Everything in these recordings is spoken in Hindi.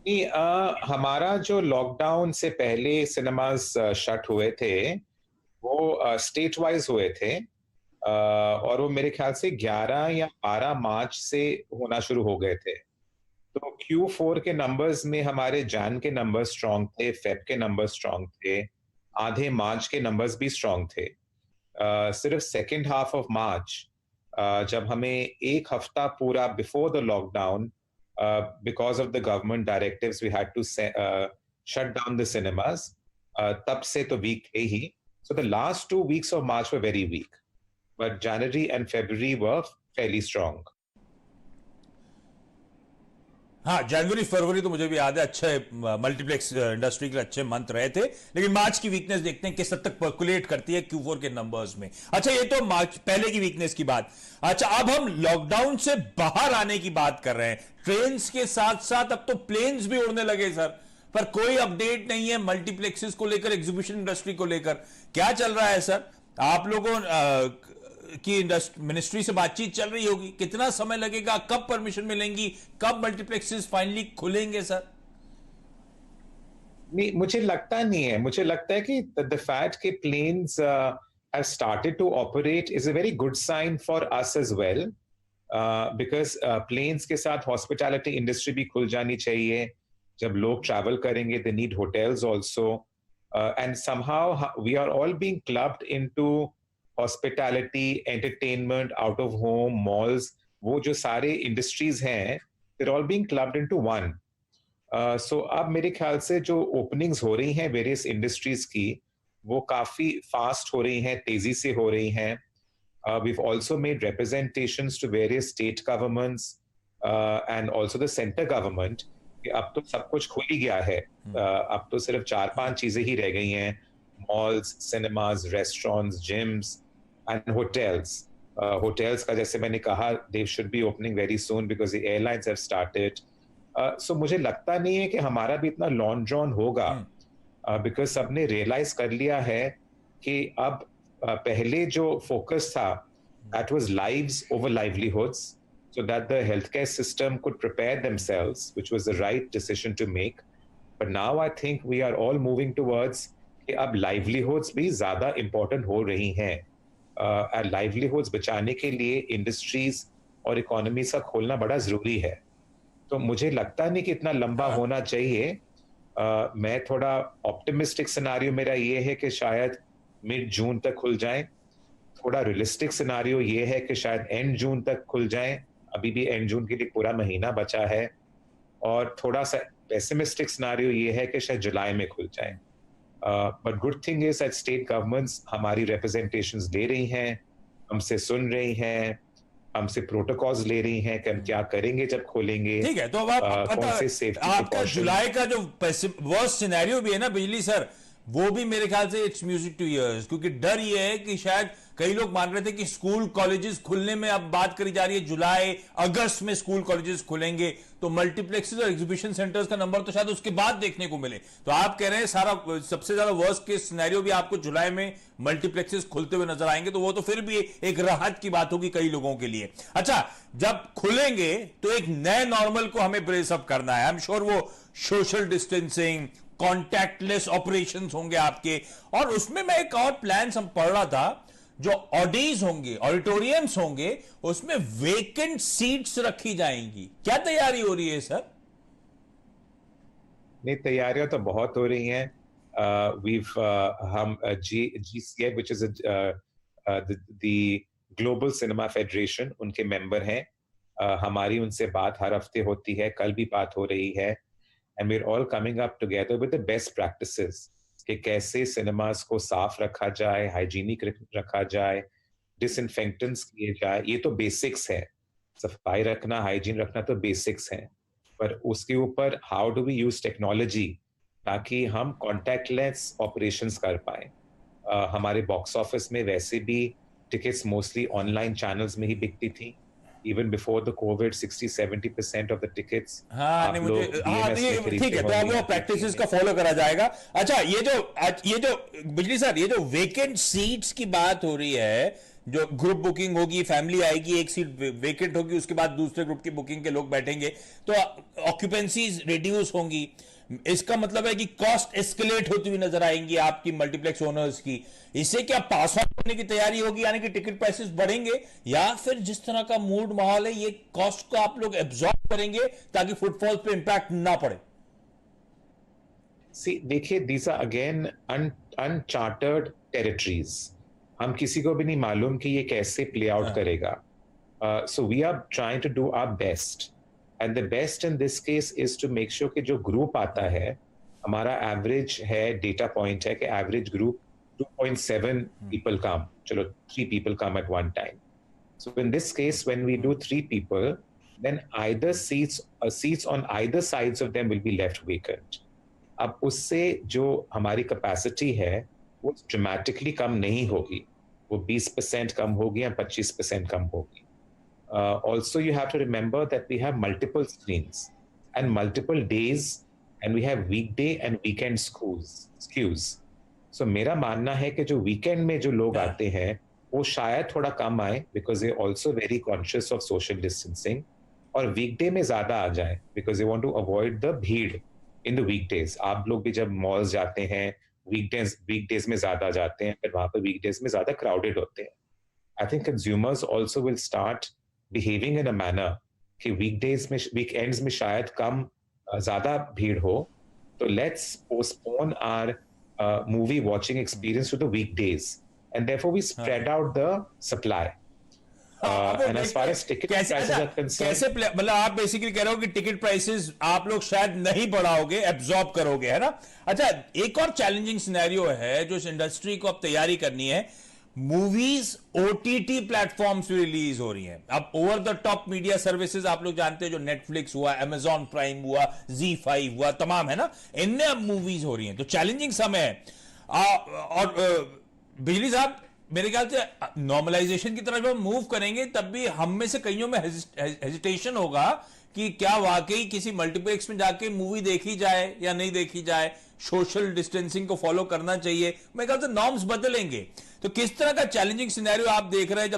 हमारा जो लॉकडाउन से पहले सिनेमाज शट हुए थे, वो स्टेट वाइज हुए थे। और वो मेरे ख्याल से 11 या 12 मार्च से होना शुरू हो गए थे। तो Q4 के नंबर्स में हमारे जैन के नंबर्स स्ट्रांग थे, फेब के नंबर्स स्ट्रांग थे, आधे मार्च के नंबर्स भी स्ट्रांग थे। सिर्फ सेकेंड हाफ ऑफ मार्च, जब हमें एक हफ्ता पूरा before the lockdown, because of the government directives we had to shut down the cinemas, तब से तो वीक थे ही। So the last 2 weeks of March were very weak, but January and February were fairly strong. हाँ, जनवरी फरवरी तो मुझे भी याद है, अच्छे मल्टीप्लेक्स इंडस्ट्री के अच्छे मंथ रहे थे। लेकिन मार्च की वीकनेस देखते हैं किस हद तक पर्कुलेट करती है Q4 के नंबर्स में। अच्छा, ये तो मार्च पहले की वीकनेस की बात। अच्छा, अब हम लॉकडाउन से बाहर आने की बात कर रहे हैं। ट्रेन के साथ साथ अब तो प्लेन्स भी उड़ने लगे सर, पर कोई अपडेट नहीं है मल्टीप्लेक्सेस को लेकर, एग्जीबिशन इंडस्ट्री को लेकर। क्या चल रहा है सर? आप लोगों की मिनिस्ट्री से बातचीत चल रही होगी, कितना समय लगेगा, कब परमिशन मिलेंगी, कब मल्टीप्लेक्सेस फाइनली खुलेंगे सर? नहीं, मुझे लगता नहीं है। मुझे लगता है कि द फैक्ट कि planes have started to operate is a very good sign for us as well, because planes के साथ हॉस्पिटैलिटी इंडस्ट्री भी खुल जानी चाहिए। जब लोग ट्रैवल करेंगे, they need hotels also, and somehow we are all being clubbed into hospitality, entertainment, out of home, malls, वो जो सारे इंडस्ट्रीज हैं, they're all being clubbed into one. सो अब मेरे ख्याल से जो ओपनिंग्स हो रही हैं वेरियस इंडस्ट्रीज की, वो काफी फास्ट हो रही हैं, तेजी से हो रही हैं। we've also made representations to various state governments and also the center government कि अब तो सब कुछ खुल ही गया है। अब तो सिर्फ 4-5 चीजें ही रह गई हैं, malls, cinemas, restaurants, gyms and hotels. Hotels का जैसे मैंने कहा, they should be opening very soon because the airlines have started. So मुझे लगता नहीं है कि हमारा भी इतना लॉन्ग ड्रॉन होगा, बिकॉज सबने रियलाइज कर लिया है कि अब पहले जो फोकस था, that was lives over livelihoods, so that the healthcare system could prepare themselves, which was the right decision to make. But now I think we are all moving towards कि अब livelihoods भी ज़्यादा important हो रही हैं। livelihoods बचाने के लिए इंडस्ट्रीज और इकोनॉमीज का खोलना बड़ा ज़रूरी है। तो मुझे लगता नहीं कि इतना लंबा होना चाहिए। मैं थोड़ा ऑप्टिमिस्टिक सिनारियो मेरा ये है कि शायद मिड जून तक खुल जाएं। थोड़ा रियलिस्टिक सिनारियो ये है कि शायद एंड जून तक खुल जाएं। अभी भी एंड जून के लिए पूरा महीना बचा है। और थोड़ा सा पेसिमिस्टिक सिनारियो ये है कि शायद जुलाई में खुल जाएं। But good thing is that state governments हमारी रिप्रेजेंटेशंस ले रही हैं, हमसे सुन रही हैं, हमसे प्रोटोकॉल्स ले रही हैं कि हम क्या करेंगे जब खोलेंगे। ठीक है, तो अब आप कौन से सेफ्टी आपका जुलाई का जो वर्स्ट सिनेरियो भी है ना बिजली सर, वो भी मेरे ख्याल से इट्स म्यूजिक टू ईयर्स, क्योंकि डर ये है कि शायद कई लोग मान रहे थे कि स्कूल कॉलेजेस खुलने में अब बात करी जा रही है, जुलाई अगस्त में स्कूल कॉलेजेस खुलेंगे, तो मल्टीप्लेक्सेस और एग्जीबिशन सेंटर्स का नंबर तो शायद उसके बाद देखने को मिले। तो आप कह रहे हैं सारा सबसे ज्यादा वर्स्ट केस सिनेरियो भी आपको जुलाई में मल्टीप्लेक्सेस खुलते हुए नजर आएंगे, तो वो तो फिर भी एक राहत की बात होगी कई लोगों के लिए। अच्छा, जब खुलेंगे तो एक नए नॉर्मल को हमें ब्रेसअप करना है। आई एम श्योर वो सोशल डिस्टेंसिंग, कॉन्टैक्टलेस ऑपरेशंस होंगे आपके, और उसमें मैं एक और प्लान पढ़ रहा था, जो ऑडीज होंगे, ऑडिटोरियम्स होंगे, उसमें वेकेंट सीट्स रखी जाएंगी। क्या तैयारी हो रही है सर? नहीं, तैयारियां तो बहुत हो रही हैं। हम GCF, which is the Global Cinema Federation, उनके मेंबर हैं। हमारी उनसे बात हर हफ्ते होती है, कल भी बात हो रही है। and we're all coming up together with the best practices कि कैसे सिनेमास को साफ रखा जाए, हाइजीनिक रखा जाए, डिसइंफेक्टेंट्स किए जाए। ये तो बेसिक्स है, सफाई रखना, हाइजीन रखना तो बेसिक्स हैं। पर उसके ऊपर how do we use technology ताकि हम कॉन्टैक्टलेस ऑपरेशंस कर पाए। हमारे बॉक्स ऑफिस में वैसे भी टिकट्स मोस्टली ऑनलाइन चैनल्स में ही बिकती थी। Even before the COVID, 60-70% of the tickets हाँ, नहीं मुझे ये ठीक है, तो अब वो प्रैक्टिसेस का फॉलो करा जाएगा। अच्छा, ये जो बिजली सर, ये जो वेकेंट सीट्स की बात हो रही है, जो ग्रुप बुकिंग होगी, फैमिली आएगी, एक सीट वेकेंट होगी, उसके बाद दूसरे ग्रुप की बुकिंग के लोग बैठेंगे, तो ऑक्यूपेंसीज रिड्यूस होंगी। इसका मतलब है कि कॉस्ट एस्केलेट होती हुई नजर आएंगी आपकी मल्टीप्लेक्स ओनर्स की। इससे क्या पास ऑन करने की तैयारी होगी, यानी कि टिकट प्राइसेस बढ़ेंगे, या फिर जिस तरह का मूड माहौल है, ये कॉस्ट को आप लोग एब्जॉर्ब करेंगे ताकि फुटफॉल पे इंपैक्ट ना पड़े? सी देखिए, these are again uncharted territories. हम किसी को भी नहीं मालूम कि ये कैसे प्ले आउट करेगा. So we are trying to do our best, and the best in this case is to make sure कि जो ग्रुप आता है, हमारा एवरेज है, डेटा पॉइंट है कि एवरेज ग्रुप 2.7 people come. चलो 3 people come at one time. So in this case, when we do 3 people, then either seats on either sides of them will be left vacant. अब उससे जो हमारी कैपेसिटी है वो ड्रामेटिकली कम नहीं होगी, वो 20% कम होगी या 25% कम होगी. Also, you have to remember that we have multiple screens and multiple days, and we have weekday and weekend skews. So मेरा मानना है कि जो वीकेंड में जो लोग आते हैं वो शायद थोड़ा कम आए, because they also very conscious of social distancing, और वीकडे में ज्यादा आ जाए because they want to avoid the भीड़ इन द वीकडेज. आप लोग भी जब मॉल्स जाते हैं वीकडेज में ज्यादा जाते हैं, फिर वहां पर वीकडेज में ज्यादा क्राउडेड होते हैं. I think consumers also will start behaving in a manner कि वीकडेज में, वीकेंड्स में शायद कम ज्यादा भीड़ हो, तो let's postpone our movie watching experience to the weekdays, and therefore we spread out the supply. And as far as ticket prices are concerned, कैसे मतलब आप बेसिकली कह रहे हो कि टिकट प्राइसेस आप लोग शायद नहीं बढ़ाओगे, एब्जॉर्ब करोगे, है ना? अच्छा, एक और चैलेंजिंग सिनेरियो है जो इस इंडस्ट्री को अब तैयारी करनी है। मूवीज ओटीटी प्लेटफॉर्म्स पे रिलीज हो रही हैं। अब over the top media services आप लोग जानते हैं, जो नेटफ्लिक्स हुआ, अमेजॉन प्राइम हुआ, Z5 हुआ, तमाम, है ना, इनमें अब मूवीज हो रही हैं। तो चैलेंजिंग समय है। और बिजली साहब, मेरे ख्याल से नॉर्मलाइजेशन की तरफ हम मूव करेंगे, तब भी हम में से कईयों में हेजिटेशन होगा कि क्या वाकई किसी मल्टीप्लेक्स में जाके मूवी देखी जाए या नहीं देखी जाए, सोशल डिस्टेंसिंग को फॉलो करना चाहिए। मेरे ख्याल से नॉर्म्स बदलेंगे। तो किस तरह का चैलेंजिंग सिनेरियो आप देख रहे हैं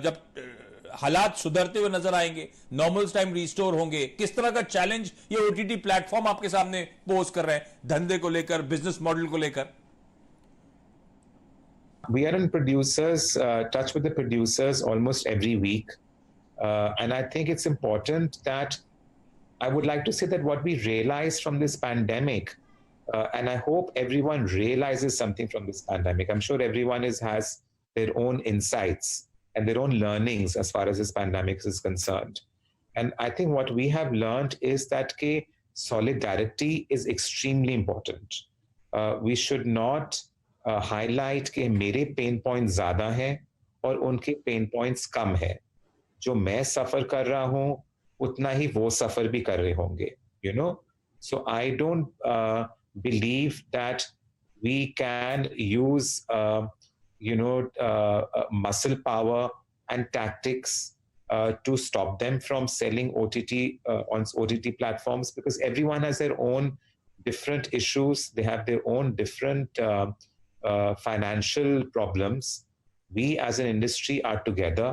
जब हालात सुधरते हुए नजर आएंगे, नॉर्मल टाइम रिस्टोर होंगे? किस तरह का चैलेंज ये ओटीटी प्लेटफॉर्म आपके सामने पोज कर रहे हैं, धंधे को लेकर, बिजनेस मॉडल को लेकर? We are in producers, touch with the producers almost every week. And I think it's important that I would like to say that what we realized from this pandemic, and I hope everyone realizes something from this pandemic. I'm sure everyone has their own insights and their own learnings as far as this pandemic is concerned. And I think what we have learned is that solidarity is extremely important. We should not highlight कि मेरे पेन पॉइंट ज्यादा हैं और उनके पेन पॉइंट्स कम है. जो मैं सफर कर रहा हूं उतना ही वो सफर भी कर रहे होंगे, you know. So I don't believe that we can use muscle power and tactics to stop them from selling OTT on OTT platforms, because everyone has their own different issues. They have their own different financial problems. We as an industry are together.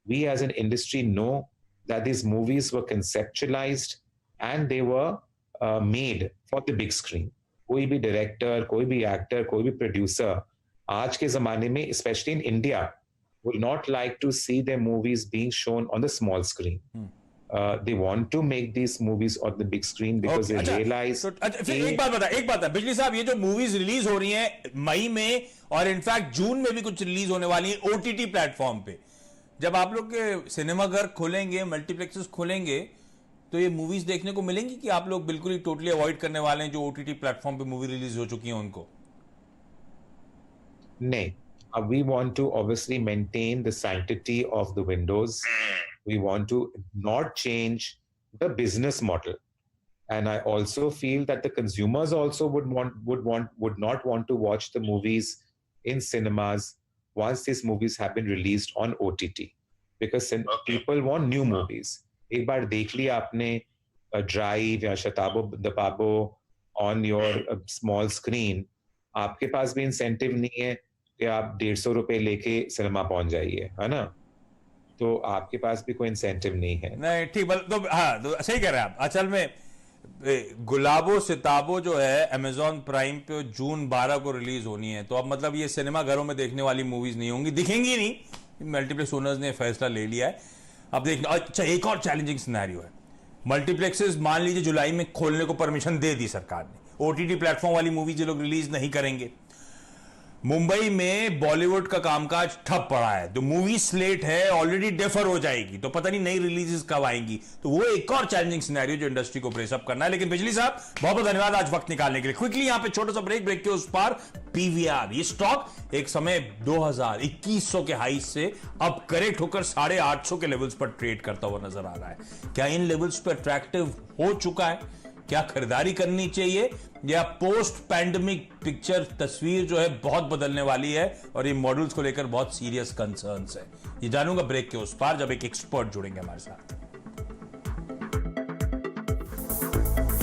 We as an industry know that these movies were conceptualized and they were made for the big screen. कोई भी डायरेक्टर, कोई भी एक्टर, कोई भी प्रोड्यूसर आज के जमाने में, especially in India, would not like to see their movies being shown on the small screen. They want to make these movies on the big screen because they realize. फिर एक बात है बिजली साहब, ये जो मूवीज रिलीज हो रही हैं मई में और इनफैक्ट जून में भी कुछ रिलीज होने वाली है ओटीटी प्लेटफॉर्म पे, जब आप लोग के सिनेमा घर खोलेंगे, मल्टीप्लेक्सेस खोलेंगे, तो ये मूवीज देखने को मिलेंगी कि आप लोग बिल्कुल ही टोटली अवॉइड करने वाले हैं जो ओटीटी प्लेटफॉर्म पे मूवी रिलीज हो चुकी है उनको? नहीं, we want to obviously maintain the sanctity of the windows. We want to not change the business model, and I also feel that the consumers also would not want to watch the movies in cinemas once these movies have been released on OTT, because people want new movies. एक बार देख लिया आपने ड्राइव या शताबो दपाबो on your small screen, आपके पास भी इंसेंटिव नहीं है कि आप 150 रुपए लेके सिनेमा पहुंच जाइए, है ना? तो आपके पास भी कोई इंसेंटिव नहीं है। नहीं ठीक, तो हाँ, तो सही कह रहे हैं आप। असल में गुलाबो सिताबो जो है अमेजॉन प्राइम पे जून 12 को रिलीज होनी है, तो अब मतलब ये सिनेमा घरों में देखने वाली मूवीज नहीं होंगी, दिखेंगी नहीं। मल्टीप्लेक्स ओनर्स ने फैसला ले लिया है। अब देखना। अच्छा, एक और चैलेंजिंग सिनेरियो है। मल्टीप्लेक्सेस मान लीजिए जुलाई में खोलने को परमिशन दे दी सरकार ने, ओटीटी प्लेटफॉर्म वाली मूवीज ये लोग रिलीज नहीं करेंगे। मुंबई में बॉलीवुड का कामकाज ठप पड़ा है, तो मूवी स्लेट है ऑलरेडी डेफर हो जाएगी, तो पता नहीं नई रिलीजेस कब आएंगी। तो वो एक और चैलेंजिंग सिनेरियो जो इंडस्ट्री को ब्रेसअप करना है। लेकिन बिजली साहब, बहुत बहुत धन्यवाद आज वक्त निकालने के लिए। क्विकली यहां पे छोटा सा ब्रेक के उस पार पीवीआर, ये स्टॉक एक समय 2100 के हाई से अब करेक्ट होकर 850 के लेवल्स पर ट्रेड करता हुआ नजर आ रहा है। क्या इन लेवल्स पर अट्रैक्टिव हो चुका है? क्या खरीदारी करनी चाहिए, या पोस्ट पैंडेमिक पिक्चर तस्वीर जो है बहुत बदलने वाली है और ये मॉडल्स को लेकर बहुत सीरियस कंसर्न्स है? ये जानूंगा ब्रेक के उस पार, जब एक एक्सपर्ट जुड़ेंगे हमारे साथ।